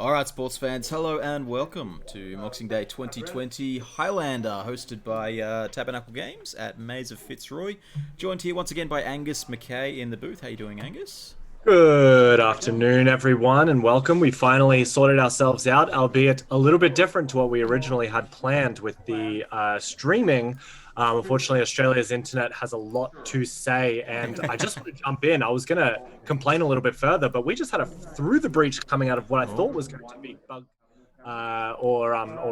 Alright, sports fans, hello and welcome to Moxing Day 2020 Highlander, hosted by Tabernacle Games at Maze of Fitzroy. Joined here once again by Angus McKay in the booth. How you doing, Angus? Good afternoon, everyone, and welcome. We finally sorted ourselves out, albeit a little bit different to what we originally had planned with the streaming. Unfortunately, Australia's internet has a lot to say, and I just want to jump in. I was going to complain a little bit further, but we just had a through the breach coming out of what I thought was going to be bug or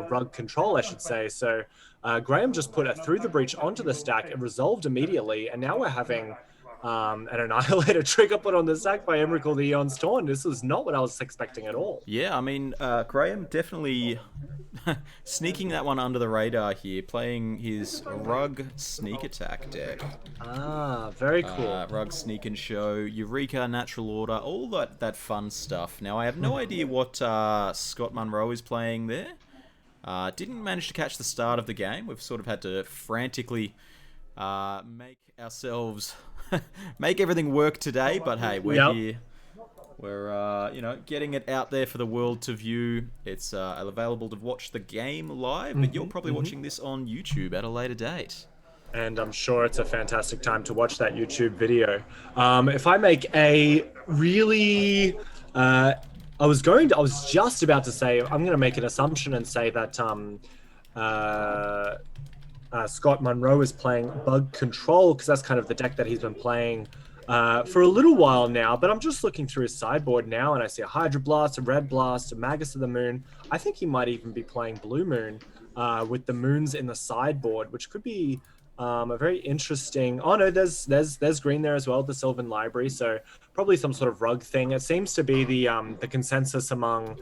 rug control, I should say. So Graham just put a through the breach onto the stack. It resolved immediately, and now we're having an Annihilator trigger put on the stack by Emrakul called the Eon's Torn. This was not what I was expecting at all. Yeah, I mean, Graham definitely sneaking that one under the radar here, playing his Rug Sneak Attack deck. Very cool. Rug Sneak and Show, Eureka, Natural Order, all that fun stuff. Now, I have no idea what Scott Munro is playing there. Didn't manage to catch the start of the game. We've sort of had to frantically make ourselves make everything work today, but hey, we're here. We're getting it out there for the world to view. It's available to watch the game live, but you're probably watching this on YouTube at a later date. And I'm sure it's a fantastic time to watch that YouTube video. If I make a really I was just about to say, I'm going to make an assumption and say that Scott Munro is playing Bug Control, because that's kind of the deck that he's been playing for a little while now. But I'm just looking through his sideboard now, and I see a Hydro Blast, a Red Blast, a Magus of the Moon. I think he might even be playing Blue Moon with the moons in the sideboard, which could be a very interesting. Oh no, there's green there as well, the Sylvan Library. So probably some sort of rug thing. It seems to be the consensus among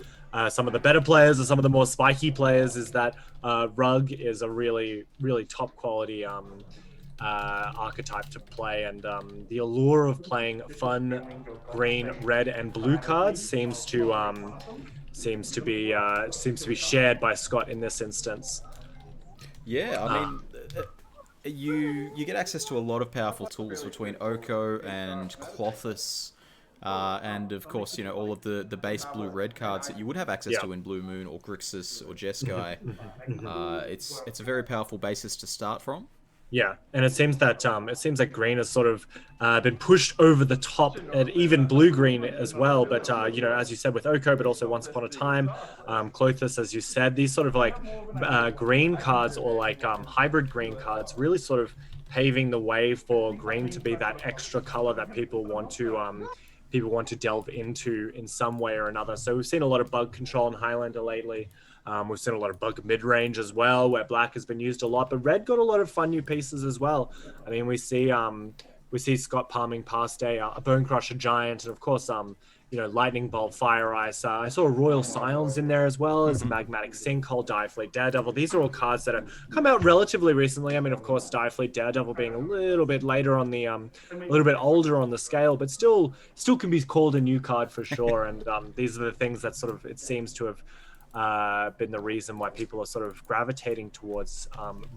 some of the better players or some of the more spiky players is that rug is a really top quality archetype to play, and the allure of playing fun green, red, and blue cards seems to be shared by Scott in this instance. Yeah, I mean, you get access to a lot of powerful tools between Oko and Clothis, and of course, all of the base blue-red cards that you would have access to in Blue Moon or Grixis or Jeskai. It's a very powerful basis to start from. Yeah, and it seems that green has sort of been pushed over the top, and even blue-green as well. But as you said with Oko, but also Once Upon a Time, Clothis, as you said, these sort of like green cards or like hybrid green cards really sort of paving the way for green to be that extra color that people want to delve into in some way or another. So we've seen a lot of bug control in Highlander lately. We've seen a lot of bug mid-range as well, where black has been used a lot, but red got a lot of fun new pieces as well. I mean, we see Scott palming past a Bone Crusher Giant, and of course, Lightning Bolt, Fire Ice. I saw a Royal Scions in there as well as a Magmatic Sinkhole, Direfleet Daredevil. These are all cards that have come out relatively recently. I mean, of course, Direfleet Daredevil being a little bit later on the, a little bit older on the scale, but still can be called a new card for sure. And these are the things that sort of, it seems to have been the reason why people are sort of gravitating towards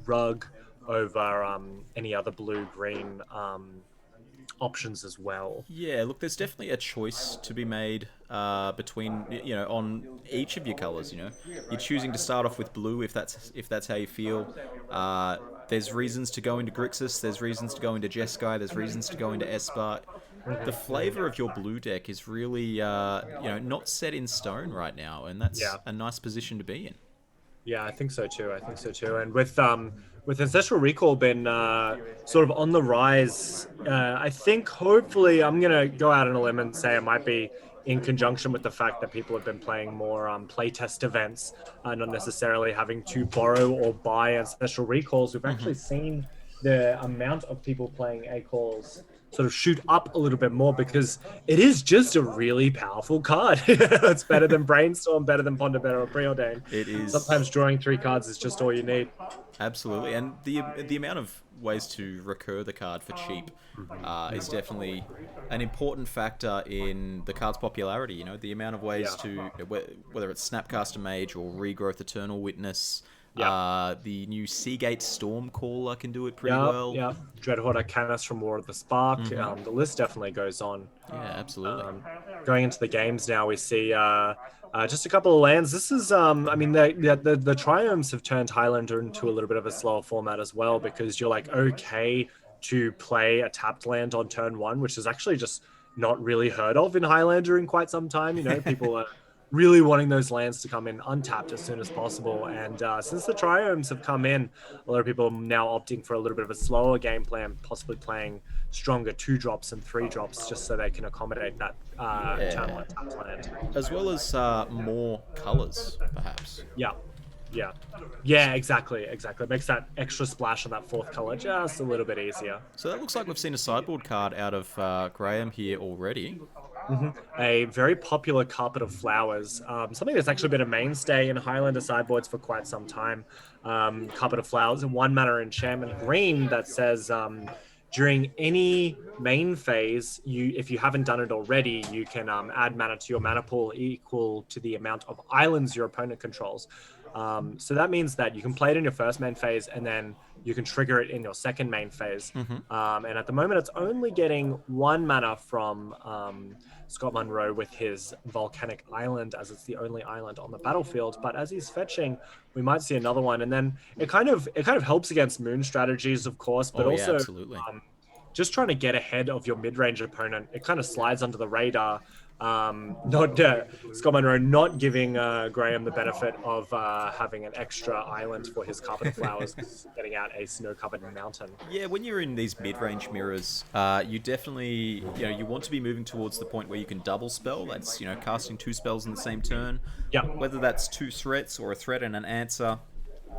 rug over any other blue-green options as well. Yeah, look, there's definitely a choice to be made between, on each of your colors. You're choosing to start off with blue if that's how you feel. There's reasons to go into Grixis. There's reasons to go into Jeskai. There's reasons to go into Espark. The flavor of your blue deck is really, not set in stone right now, and that's a nice position to be in. Yeah, I think so too. And with Ancestral Recall been sort of on the rise, I think hopefully I'm gonna go out on a limb and say it might be in conjunction with the fact that people have been playing more playtest events, not necessarily having to borrow or buy Ancestral Recalls. We've actually seen the amount of people playing A-Calls sort of shoot up a little bit more, because it is just a really powerful card. It's better than Brainstorm, better than Ponder Better or Preordain. It is. Sometimes drawing 3 cards is just all you need. Absolutely, and the amount of ways to recur the card for cheap is definitely an important factor in the card's popularity. The amount of ways to, whether it's Snapcaster Mage or Regrowth Eternal Witness, The new Seagate Stormcaller can do it pretty well. Yeah, Dreadhorde Arcanus from War of the Spark. The list definitely goes on. Yeah, absolutely. Going into the games now, we see Just a couple of lands. This is, I mean, the Triomes have turned Highlander into a little bit of a slower format as well, because you're like okay to play a tapped land on turn one, which is actually just not really heard of in Highlander in quite some time. You know, people are really wanting those lands to come in untapped as soon as possible. And since the Triomes have come in, a lot of people are now opting for a little bit of a slower game plan, possibly playing stronger 2 drops and 3 drops, just so they can accommodate that turn Yeah. one tapped land. As well as more colours, perhaps. Yeah, yeah, yeah. Exactly, exactly. It makes that extra splash on that fourth color just a little bit easier. So that looks like we've seen a sideboard card out of Graham here already. A very popular carpet of flowers, something that's actually been a mainstay in Highlander sideboards for quite some time. Carpet of flowers and 1 mana enchantment green that says during any main phase, if you haven't done it already, you can add mana to your mana pool equal to the amount of islands your opponent controls. So that means that you can play it in your first main phase, and then you can trigger it in your second main phase. And at the moment, it's only getting 1 mana from Scott Munro with his Volcanic Island, as it's the only island on the battlefield. But as he's fetching, we might see another one, and then it kind of helps against moon strategies, of course, but also absolutely. Just trying to get ahead of your mid-range opponent. It kind of slides under the radar. Scott Munro not giving Graham the benefit of having an extra island for his carpet of flowers, getting out a snow-covered mountain. Yeah, when you're in these mid-range mirrors, you definitely, you want to be moving towards the point where you can double spell. That's, casting 2 spells in the same turn. Yeah. Whether that's 2 threats or a threat and an answer.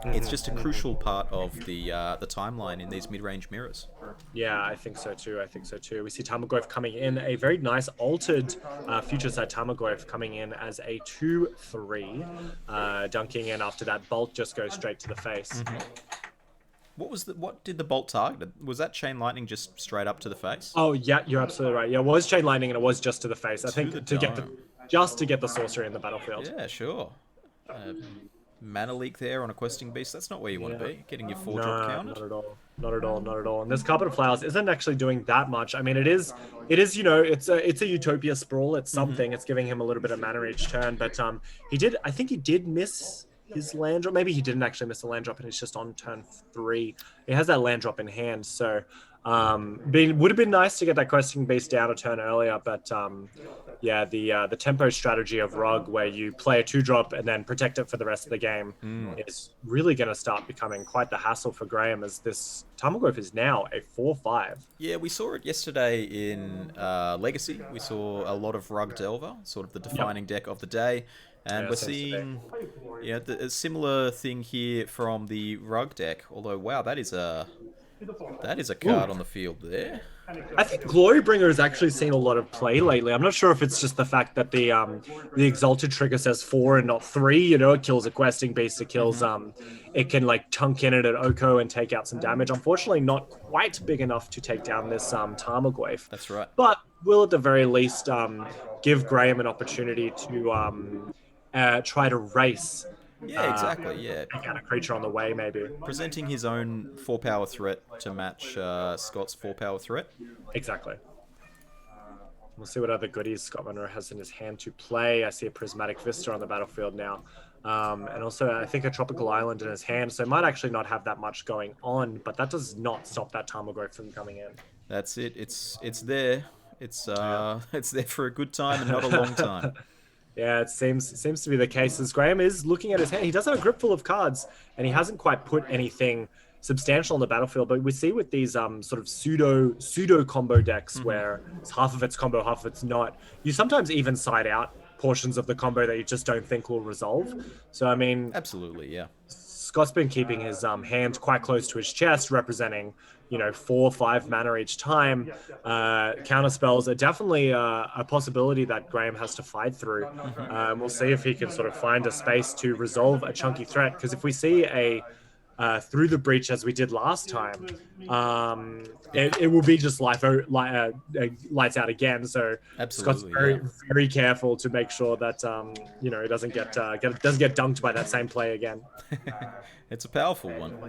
It's just a crucial part of the timeline in these mid-range mirrors. Yeah, I think so too. We see Tarmogoyf coming in, a very nice altered future side Tarmogoyf coming in as a 2/3, dunking in after that bolt just goes straight to the face. What did the bolt target? Was that Chain Lightning just straight up to the face? Oh yeah, you're absolutely right. Yeah, it was Chain Lightning and it was just to the face. I think to get the sorcery in the battlefield. Yeah, sure. Mana leak there on a questing beast. That's not where you want to be. Getting your 4-drop counted. Not at all. And this Carpet of Flowers isn't actually doing that much. I mean, it is. It's a Utopia sprawl. It's something. It's giving him a little bit of mana each turn. But I think he did miss his land drop. Maybe he didn't actually miss a land drop, and it's just on turn 3. He has that land drop in hand, so would have been nice to get that questing beast down a turn earlier. But the tempo strategy of Rug, where you play a 2-drop and then protect it for the rest of the game, is really going to start becoming quite the hassle for Graham, as this Tarmogoyf is now a 4/5. Yeah, we saw it yesterday in Legacy. We saw a lot of Rug Delver, sort of the defining deck of the day. And we're seeing a similar thing here from the Rug deck. Although, wow, that is a card on the field there. I think Glorybringer has actually seen a lot of play lately. I'm not sure if it's just the fact that the Exalted trigger says 4 and not 3. It kills a questing beast. It kills it can tunk in it at Oko and take out some damage. Unfortunately, not quite big enough to take down this Tarmogoyf. That's right. But will at the very least give Graham an opportunity to try to race. Yeah, exactly. Yeah, take out a creature on the way, maybe. Presenting his own 4-power threat to match Scott's 4-power threat. Exactly. We'll see what other goodies Scott Munro has in his hand to play. I see a Prismatic Vista on the battlefield now. And also, I think a Tropical Island in his hand, so he might actually not have that much going on, but that does not stop that Tarmogoyf from coming in. That's it. It's there. It's there for a good time and not a long time. Yeah, it seems to be the case, as Graham is looking at his hand. He does have a grip full of cards, and he hasn't quite put anything substantial on the battlefield. But we see with these sort of pseudo combo decks, where it's half of it's combo, half of it's not, you sometimes even side out portions of the combo that you just don't think will resolve. So, I mean... Absolutely, yeah. Scott's been keeping his hand quite close to his chest, representing 4 or 5 mana each time. Counter spells are definitely a possibility that Graham has to fight through. We'll see if he can sort of find a space to resolve a chunky threat, because if we see a through the breach as we did last time, it will be just lights out again. So absolutely, Scott's very very careful to make sure that he doesn't get dunked by that same play again. It's a powerful one.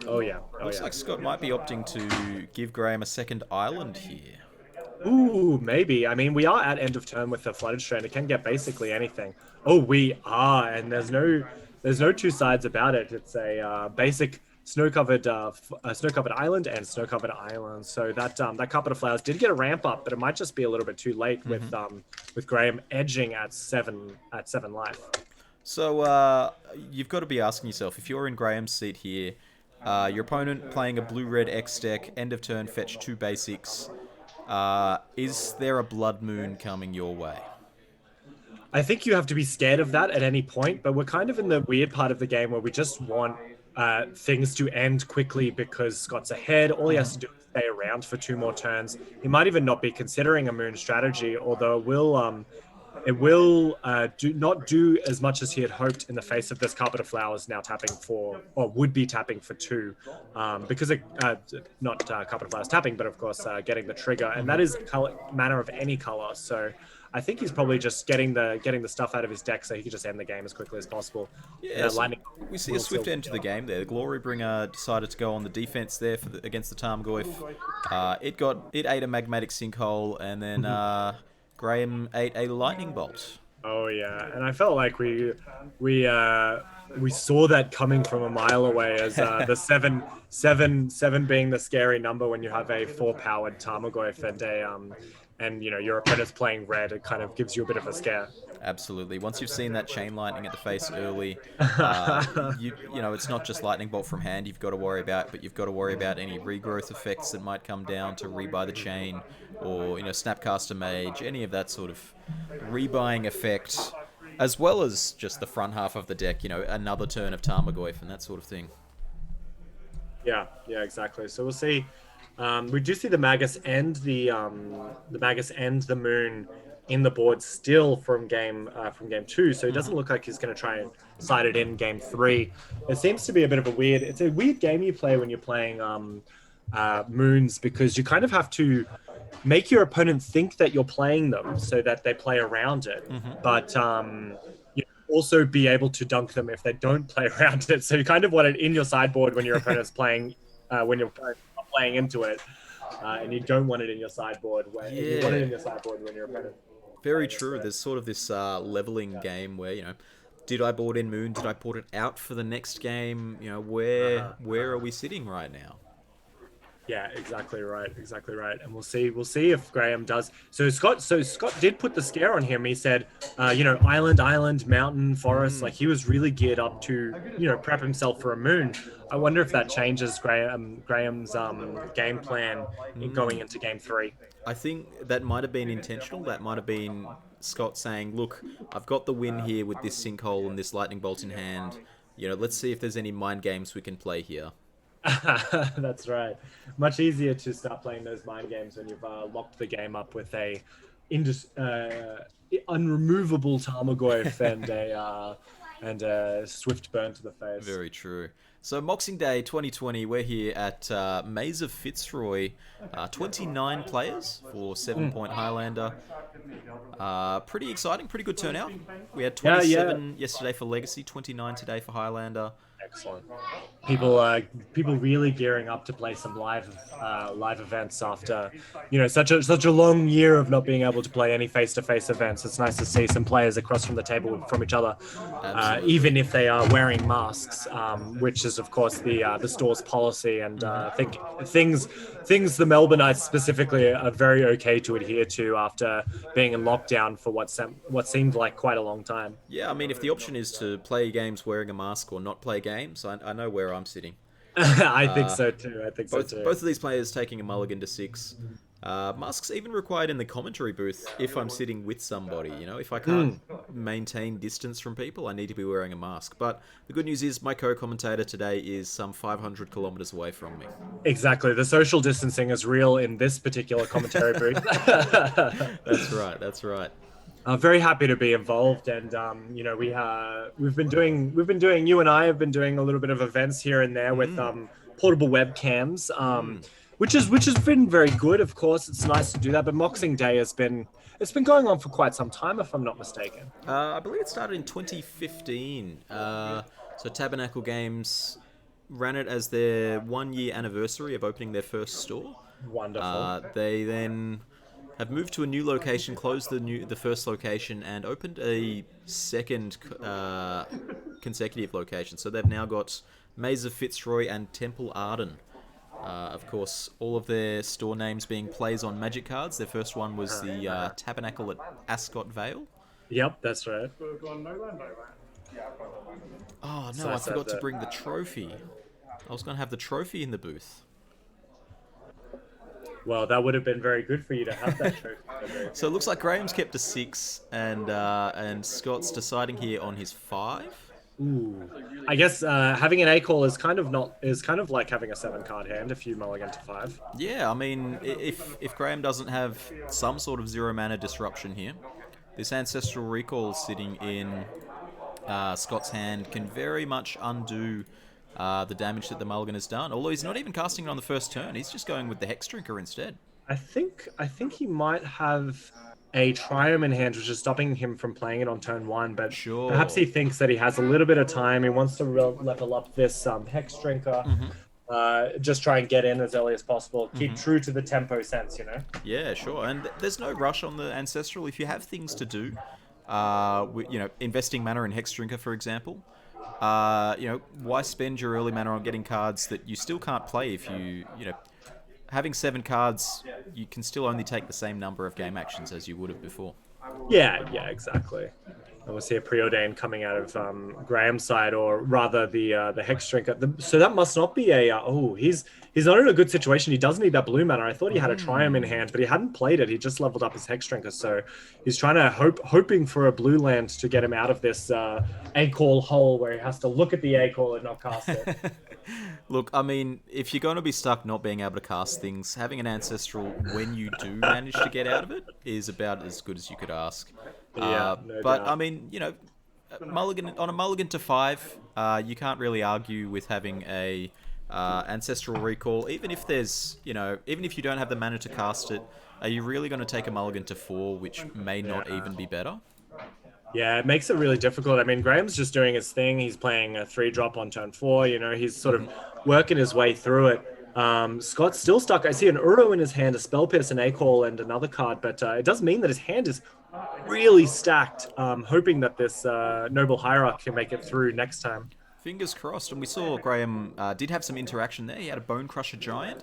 Oh yeah. Looks like Scott might be opting to give Graham a second island here. Ooh, maybe. I mean, we are at end of turn with the flooded strand. It can get basically anything. Oh, we are, and there's no two sides about it. It's a basic snow-covered island and snow-covered island. So that carpet of flowers did get a ramp up, but it might just be a little bit too late with Graham edging at seven life. So you've got to be asking yourself, if you're in Graham's seat here, your opponent playing a blue-red X deck, end of turn, fetch 2 basics. Is there a Blood Moon coming your way? I think you have to be scared of that at any point, but we're kind of in the weird part of the game where we just want things to end quickly because Scott's ahead. All he has to do is stay around for 2 more turns. He might even not be considering a moon strategy, although it will do not do as much as he had hoped in the face of this carpet of flowers now tapping for, or would be tapping for 2, because it, not carpet of flowers tapping, but of course getting the trigger, and that is color, mana of any color. So I think he's probably just getting the stuff out of his deck so he can just end the game as quickly as possible. Yeah, so Lightning we see a swift end to the game there. The Glorybringer decided to go on the defense there against the Tarmogoyf. It ate a magmatic sinkhole, and then Graham ate a lightning bolt. Oh yeah, and I felt like we saw that coming from a mile away as the seven being the scary number when you have a 4-powered Tarmogoyf and your opponent's playing red. It kind of gives you a bit of a scare. Absolutely. Once you've seen that chain lightning at the face early, it's not just lightning bolt from hand you've got to worry about, but you've got to worry about any regrowth effects that might come down to rebuy the chain, or Snapcaster Mage, any of that sort of rebuying effect, as well as just the front half of the deck. Another turn of Tarmogoyf and that sort of thing. Yeah, exactly. So we'll see. We do see the Magus and the Moon in the board still from game 2. So it doesn't look like he's going to try and slide it in game 3. It seems to be a bit of it's a weird game you play when you're playing moons, because you kind of have to make your opponent think that you're playing them so that they play around it. But you also be able to dunk them if they don't play around it. So you kind of want it in your sideboard when your opponent's playing, when you're playing into it, and you don't want it in your sideboard. You want it in your sideboard when your opponent. Very true. There's sort of this leveling game where, did I board in Moon? Did I board it out for the next game? Where are we sitting right now? Yeah, exactly right. And we'll see if Graham does. So Scott did put the scare on him. He said, island, mountain, forest. Like, he was really geared up to, prep himself for a moon. I wonder if that changes Graham's game plan in going into game 3. I think that might have been intentional. That might have been Scott saying, look, I've got the win here with this sinkhole and this lightning bolt in hand. Let's see if there's any mind games we can play here. That's right. Much easier to start playing those mind games when you've locked the game up with a unremovable Tarmogoyf and a swift burn to the face. Very true. So Moxing Day 2020, we're here at Maze of Fitzroy. 29 players for 7-point Highlander. Pretty exciting, pretty good turnout. We had 27 yesterday for Legacy, 29 today for Highlander. Excellent. People really gearing up to play some live events after such a long year of not being able to play any face-to-face events. It's nice to see some players across from the table from each other, even if they are wearing masks, which is of course the store's policy. And I think things the Melbourneites specifically are very okay to adhere to after being in lockdown for what seemed like quite a long time. Yeah, I mean, if the option is to play games wearing a mask or not play games, I know where I'm sitting. I think so too. Both of these players taking a mulligan to 6. Masks even required in the commentary booth if I'm sitting with somebody. If I can't maintain distance from people, I need to be wearing a mask. But the good news is my co-commentator today is some 500 kilometers away from me. Exactly. The social distancing is real in this particular commentary booth. That's right. Very happy to be involved, and we've been doing. You and I have been doing a little bit of events here and there with portable webcams, which has been very good. Of course, it's nice to do that. But Moxing Day it's been going on for quite some time, if I'm not mistaken. I believe it started in 2015. So Tabernacle Games ran it as their 1-year anniversary of opening their first store. Wonderful. They then have moved to a new location, closed the first location, and opened a second consecutive location. So they've now got Maze of Fitzroy and Temple Arden. Of course, all of their store names being plays on Magic cards. Their first one was the Tabernacle at Ascot Vale. Yep, that's right. Oh So no, I I said forgot to that. bring the trophy. I was going to have the trophy in the booth. Well, that would have been very good for you to have that trophy. So it looks like Graham's kept a 6, and Scott's deciding here on his 5. Ooh. I guess having an A call is kind of like having a 7 card hand if you mulligan to 5. Yeah, I mean, if Graham doesn't have some sort of 0 mana disruption here, this Ancestral Recall sitting in Scott's hand can very much undo the damage that the mulligan has done. Although he's not even casting it on the first turn, he's just going with the Hex Drinker instead. I think he might have a Triumph in hand, which is stopping him from playing it on turn 1. But Sure. perhaps he thinks that he has a little bit of time. He wants to level up this Hex Drinker. Just try and get in as early as possible. Keep true to the tempo sense, you know? Yeah, sure. And there's no rush on the Ancestral. If you have things to do, investing mana in Hex Drinker, for example, why spend your early mana on getting cards that you still can't play if having 7 cards, you can still only take the same number of game actions as you would have before. Yeah, exactly. And we'll see a preordain coming out of Graham's side, or rather the Hex Drinker. So that must not be a... he's not in a good situation. He does need that blue mana. I thought he had a Triumph in hand, but he hadn't played it. He just leveled up his Hex Drinker, so he's trying to hoping for a blue land to get him out of this A-call hole where he has to look at the A-call and not cast it. Look, I mean, if you're going to be stuck not being able to cast things, having an Ancestral when you do manage to get out of it is about as good as you could ask. No but, doubt. I mean, on a mulligan to 5, you can't really argue with having a Ancestral Recall. Even if even if you don't have the mana to cast it, are you really going to take a mulligan to 4, which may not even be better? Yeah, it makes it really difficult. I mean, Graham's just doing his thing. He's playing a 3-drop on turn 4. He's sort of working his way through it. Scott's still stuck. I see an Uro in his hand, a Spell Pierce, an A-Call, and another card, but it does mean that his hand is really stacked, hoping that this Noble Hierarch can make it through next time. Fingers crossed. And we saw Graham did have some interaction there. He had a Bone Crusher Giant,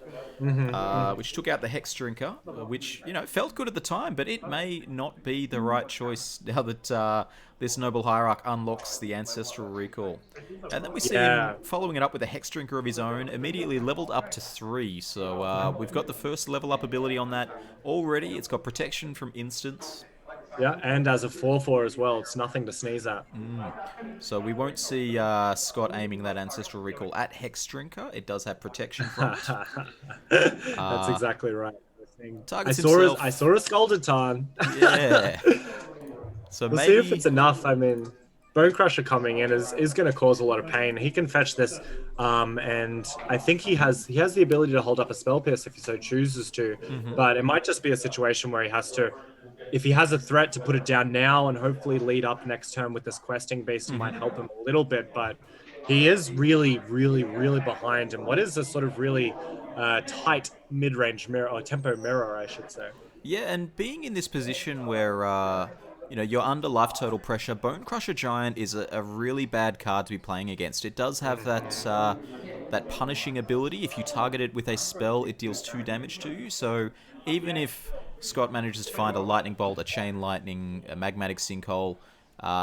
which took out the Hex Drinker, which, felt good at the time, but it may not be the right choice now that this Noble Hierarch unlocks the Ancestral Recall. And then we see him following it up with a Hex Drinker of his own, immediately leveled up to 3. So we've got the first level up ability on that already. It's got protection from instants. Yeah, and as a 4/4 as well, it's nothing to sneeze at. So we won't see Scott aiming that Ancestral Recall at Hex Drinker. It does have protection from it. That's exactly right. Targets himself. I saw a Scalded Tarn. Yeah. So We'll maybe see if it's enough. I mean, Bone Crusher coming in is going to cause a lot of pain. He can fetch this, and I think he has the ability to hold up a Spell Pierce if he so chooses to. But it might just be a situation where he has to, if he has a threat, to put it down now and hopefully lead up next turn with this questing beast. It might help him a little bit, but he is really, really, really behind. And what is a sort of really tight mid-range mirror, or tempo mirror, I should say. Yeah, and being in this position where you're under life total pressure, Bone Crusher Giant is a really bad card to be playing against. It does have that punishing ability. If you target it with a spell, it deals 2 damage to you. So even if Scott manages to find a Lightning Bolt, a Chain Lightning, a Magmatic Sinkhole,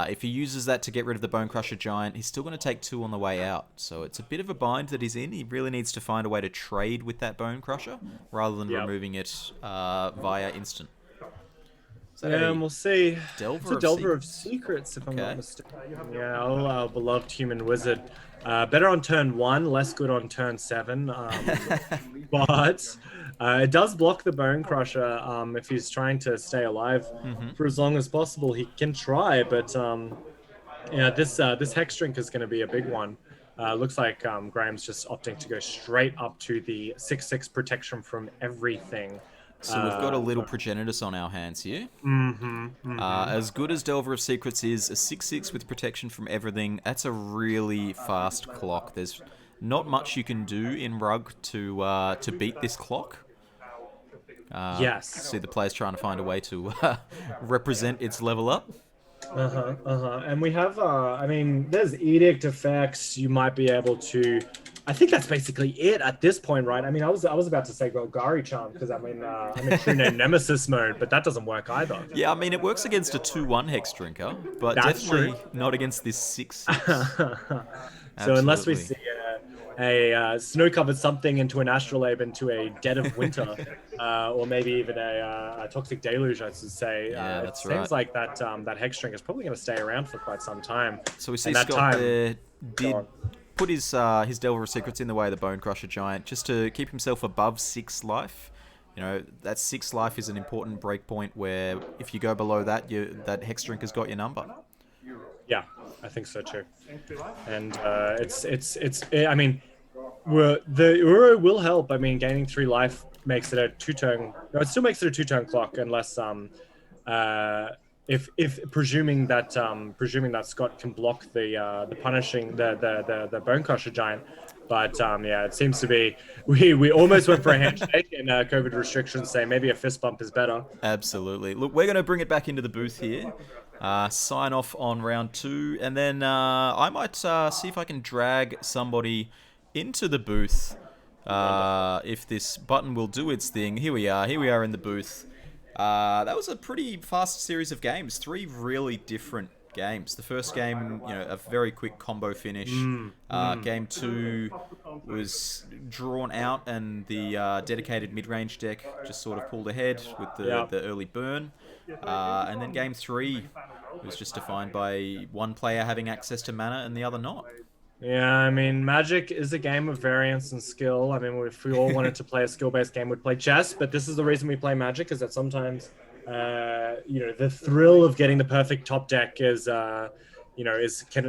if he uses that to get rid of the Bone Crusher Giant, he's still going to take 2 on the way out. So it's a bit of a bind that he's in. He really needs to find a way to trade with that Bone Crusher rather than removing it via instant. And we'll see. Delver it's a Delver of Secrets, if I'm not mistaken. Yeah, our beloved human wizard. Better on turn 1, less good on turn 7. But it does block the Bone Crusher. If he's trying to stay alive for as long as possible, he can try. But this Hex Drink is going to be a big one. Looks like Graham's just opting to go straight up to the 6/6 protection from everything. So we've got a little Progenitus on our hands here. As good as Delver of Secrets is, a 6/6 with protection from everything, that's a really fast clock. There's not much you can do in Rug to beat this clock. Yes. See the players trying to find a way to represent its level up. And we have, I mean, there's edict effects. You might be able to. I think that's basically it at this point, right? I mean, I was about to say Golgari Charm because I'm in True Name Nemesis mode, but that doesn't work either. Yeah, I mean, it works against a 2/1 Hex Drinker, but That's definitely true. not against this 6/6. So unless we Absolutely. see a snow-covered something into an astrolabe into a dead of winter, or maybe even a toxic deluge, I should say. Yeah, It that's right. seems like that hex string is probably going to stay around for quite some time. So we see And that Scott time, there go did on. put his Delver of Secrets in the way of the Bone Crusher Giant just to keep himself above 6 life. You know, that 6 life is an important breakpoint where if you go below that, that Hex Drinker's got your number. Yeah, I think so too. And I mean, the Uro will help. I mean, gaining 3 life makes it a 2-turn. No, it still makes it a 2-turn clock unless if presuming that Scott can block the punishing the Bone Crusher Giant. But yeah, it seems to be we almost went for a handshake, and COVID restrictions say maybe a fist bump is better. Absolutely. Look, we're going to bring it back into the booth here. Sign off on round 2, and then I might see if I can drag somebody into the booth. If this button will do its thing. Here we are. Here we are in the booth. That was a pretty fast series of games. 3 really different games. The first game, you know, a very quick combo finish. Game 2 was drawn out, and the dedicated mid-range deck just sort of pulled ahead with the early burn. And then game 3 was just defined by one player having access to mana and the other not. Yeah, I mean, Magic is a game of variance and skill. I mean, if we all wanted to play a skill-based game, we'd play chess. But this is the reason we play Magic, is that sometimes, the thrill of getting the perfect top deck can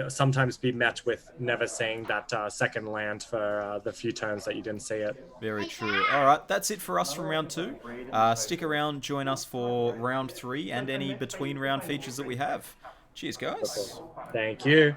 sometimes be met with never seeing that second land for the few turns that you didn't see it. Very true. All right, that's it for us from round 2. Stick around, join us for round 3 and any between round features that we have. Cheers, guys. Thank you.